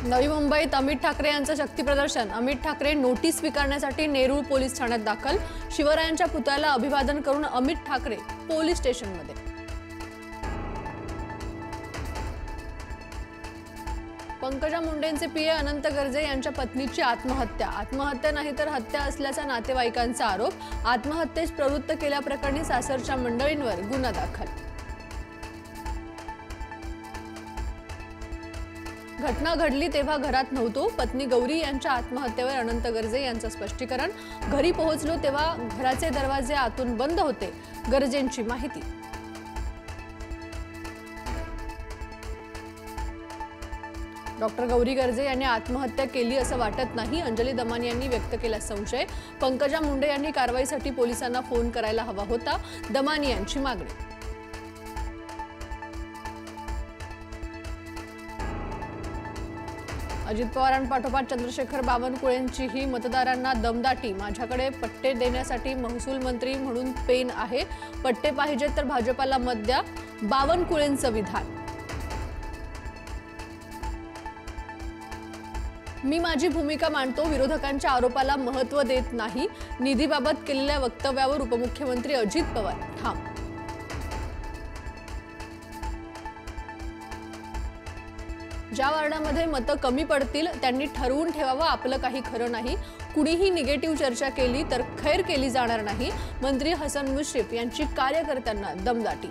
नवी मुंबईत अमित ठाकरे यांचं शक्ती प्रदर्शन। अमित ठाकरे नोटीस स्वीकारण्यासाठी नेरूळ पोलीस ठाण्यात दाखल। शिवरायांच्या पुतळ्याला अभिवादन करून अमित ठाकरे पोलीस स्टेशनमध्ये। पंकजा मुंडेंचे पीए अनंत गर्जे यांच्या पत्नीची आत्महत्या। आत्महत्या नाही तर हत्या असल्याचा नातेवाईकांचा आरोप। आत्महत्येस प्रवृत्त केल्याप्रकरणी सासरच्या मंडळींवर गुन्हा दाखल। घटना घडली तेव्हा घरात नव्हतो। पत्नी गौरी यांच्या आत्महत्येवर अनंत गर्जे यांचं स्पष्टीकरण। घरी पोहोचलो तेव्हा घराचे दरवाजे आतून बंद होते। गर्जेंची माहिती। डॉक्टर गौरी गर्जे यांनी आत्महत्या केली असं वाटत नाही। अंजली दमानी यांनी व्यक्त केला संशय। पंकजा मुंडे यांनी कारवाईसाठी पोलिसांना फोन करायला हवा होता। दमानी यांची मागणी। अजित पवारांपाठोपाठ चंद्रशेखर बावनकुळेंचीही मतदारांना दमदाटी। माझ्याकडे पट्टे देण्यासाठी महसूल मंत्री म्हणून पेन आहे। पट्टे पाहिजेत तर भाजपाला मत द्या, बावनकुळेंचं विधान। मी माझी भूमिका मांडतो, विरोधकांच्या आरोपाला महत्त्व देत नाही। निधीबाबत केलेल्या वक्तव्यावर उपमुख्यमंत्री अजित पवार ठाम। ज्या वार्डामध्ये मतं कमी पडतील त्यांनी ठरवून ठेवावं, आपलं काही खरं नाही। कुणीही निगेटिव्ह चर्चा केली तर खैर केली जाणार नाही। मंत्री हसन मुश्रीफ यांची कार्यकर्त्यांना दमदाटी।